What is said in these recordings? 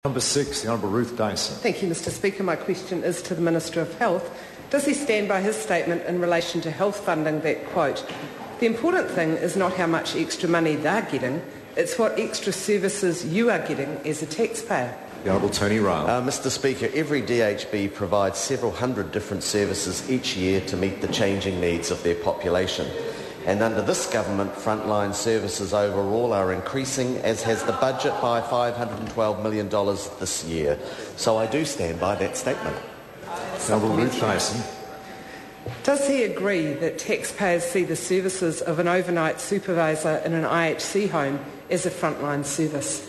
Number 6, the Hon Ruth Dyson. Thank you, Mr Speaker. My question is to the Minister of Health. Does he stand by his statement in relation to health funding that, quote, "The important thing is not how much extra money they're getting, it's what extra services you are getting as a taxpayer"? The Honourable Tony Ryall. Mr Speaker, every DHB provides several hundred different services each year to meet the changing needs of their population. And under this government, frontline services overall are increasing, as has the budget, by $512 million this year. So I do stand by that statement. Honourable Ruth Dyson. Does he agree that taxpayers see the services of an overnight supervisor in an IHC home as a frontline service?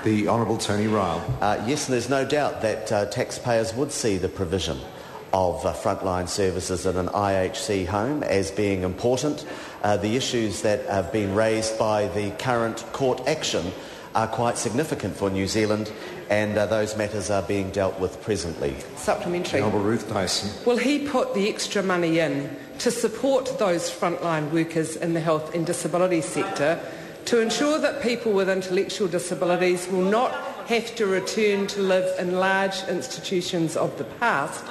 The Honourable Tony Ryall. Yes, and there's no doubt that taxpayers would see the provision of frontline services in an IHC home as being important. The issues that have been raised by the current court action are quite significant for New Zealand, and those matters are being dealt with presently. Supplementary. Honourable Ruth Dyson. Will he put the extra money in to support those frontline workers in the health and disability sector to ensure that people with intellectual disabilities will not have to return to live in large institutions of the past?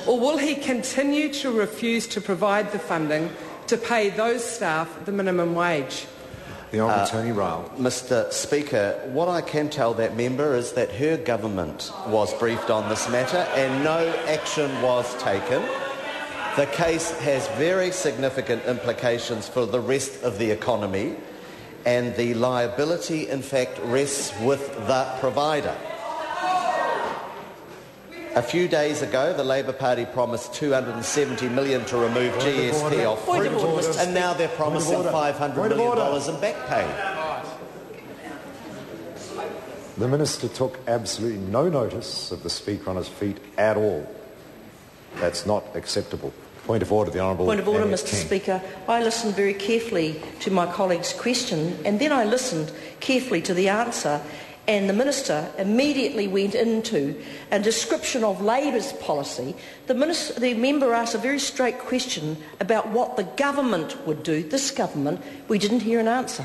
Or will he continue to refuse to provide the funding to pay those staff the minimum wage? The Honourable Tony Ryall. Mr Speaker, what I can tell that member is that her government was briefed on this matter and no action was taken. The case has very significant implications for the rest of the economy, and the liability, in fact, rests with the provider. A few days ago, the Labour Party promised $270 million to remove GST off fruit, and now they're promising $500 million in back pay. The Minister took absolutely no notice of the Speaker on his feet at all. That's not acceptable. Point of order, the Honourable Point of order, Annette Mr King. Speaker. I listened very carefully to my colleague's question, and then I listened carefully to the answer, and the Minister immediately went into a description of Labour's policy. The member asked a very straight question about what the government would do. This government, we didn't hear an answer.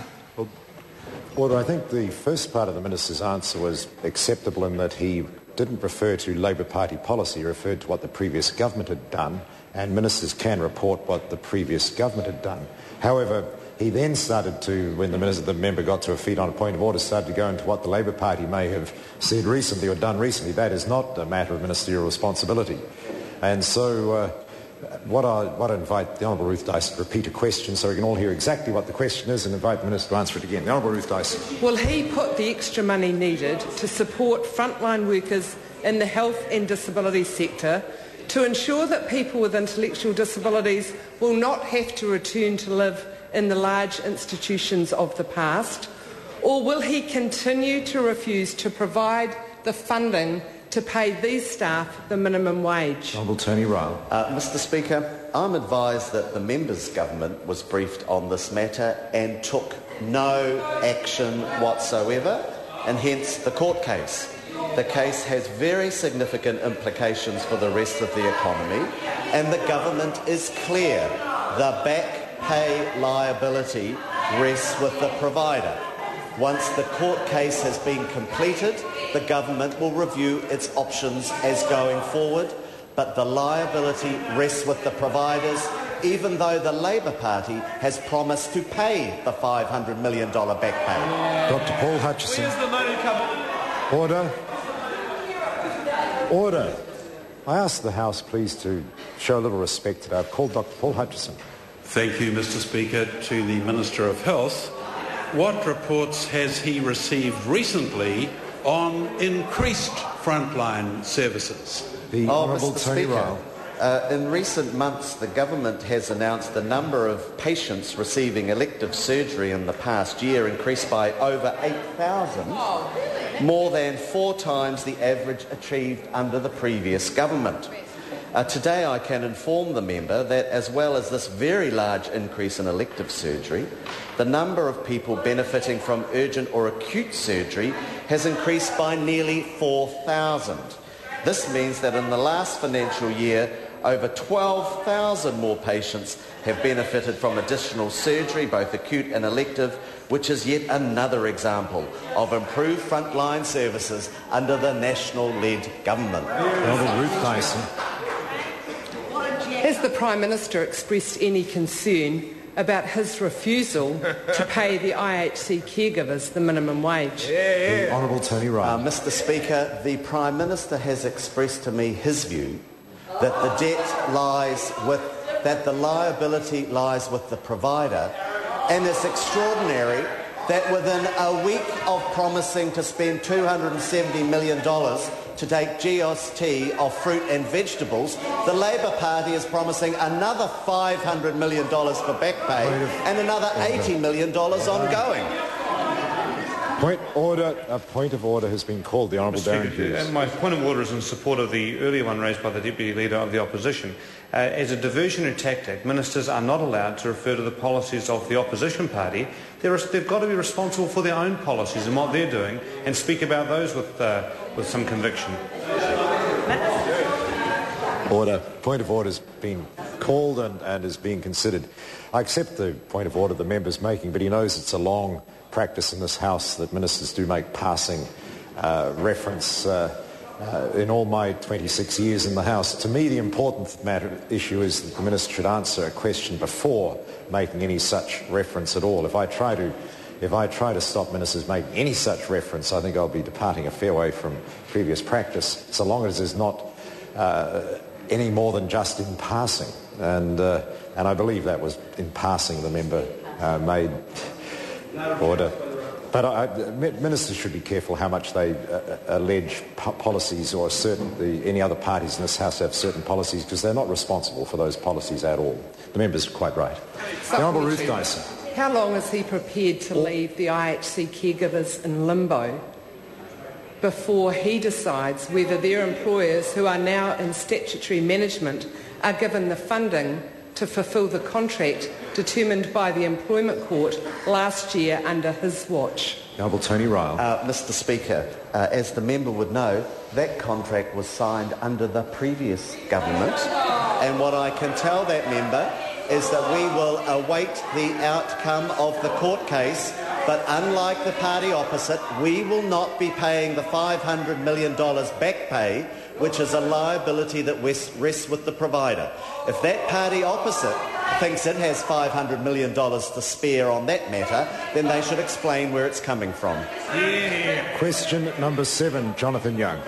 Well, I think the first part of the Minister's answer was acceptable in that he didn't refer to Labour Party policy, he referred to what the previous government had done, and ministers can report what the previous government had done. However, he then started to, when the member got to her feet on a point of order, started to go into what the Labour Party may have said recently or done recently. That is not a matter of ministerial responsibility. And so what I invite the Honourable Ruth Dyson to repeat a question so we can all hear exactly what the question is and invite the Minister to answer it again. The Honourable Ruth Dyson. Will he put the extra money needed to support frontline workers in the health and disability sector to ensure that people with intellectual disabilities will not have to return to live in the large institutions of the past? Or will he continue to refuse to provide the funding to pay these staff the minimum wage? Honourable Tony Ryall. Mr Speaker, I'm advised that the member's government was briefed on this matter and took no action whatsoever, and hence the court case. The case has very significant implications for the rest of the economy, and the government is clear. The back pay liability rests with the provider. Once the court case has been completed, the government will review its options as going forward, but the liability rests with the providers, even though the Labour Party has promised to pay the $500 million back pay. Dr Paul Hutchison. Where's the money coming? Order. Order. I ask the House, please, to show a little respect today. I've called Dr Paul Hutchison. Thank you, Mr Speaker. To the Minister of Health, what reports has he received recently on increased frontline services? The Honourable Mr. Tony Speaker, Ryall. in recent months, the government has announced the number of patients receiving elective surgery in the past year increased by over 8,000, more than 4 times the average achieved under the previous government. Today I can inform the member that as well as this very large increase in elective surgery, the number of people benefiting from urgent or acute surgery has increased by nearly 4,000. This means that in the last financial year, over 12,000 more patients have benefited from additional surgery, both acute and elective, which is yet another example of improved frontline services under the National-led government. Hon Ruth Dyson. Has the Prime Minister expressed any concern about his refusal to pay the IHC caregivers the minimum wage? The Honourable Tony Ryall. Mr Speaker, the Prime Minister has expressed to me his view that the liability lies with the provider, and it's extraordinary that within a week of promising to spend $270 million to take GST off fruit and vegetables, the Labor Party is promising another $500 million for back pay and another $80 million ongoing. A point of order has been called. The Honourable Darren Hughes. My point of order is in support of the earlier one raised by the Deputy Leader of the Opposition. As a diversionary tactic, ministers are not allowed to refer to the policies of the opposition party. They've got to be responsible for their own policies and what they're doing, and speak about those with some conviction. Order. Point of order has been called and is being considered. I accept the point of order the member's making, but he knows it's a long practice in this House that ministers do make passing reference. In all my 26 years in the House, to me the important issue is that the minister should answer a question before making any such reference at all. If I try to stop ministers making any such reference, I think I'll be departing a fair way from previous practice, so long as there's not any more than just in passing. And I believe that was in passing the member made order. But ministers should be careful how much they allege policies, or any other parties in this House have certain policies, because they're not responsible for those policies at all. The member's quite right. The Honourable Ruth Dyson. How long is he prepared to leave the IHC caregivers in limbo before he decides whether their employers, who are now in statutory management, are given the funding to fulfil the contract determined by the Employment Court last year under his watch? Honourable Tony Ryall. Mr Speaker, as the member would know, that contract was signed under the previous government, and what I can tell that member is that we will await the outcome of the court case, but unlike the party opposite, we will not be paying the $500 million back pay, which is a liability that rests with the provider. If that party opposite thinks it has $500 million to spare on that matter, then they should explain where it's coming from. Question number 7, Jonathan Young.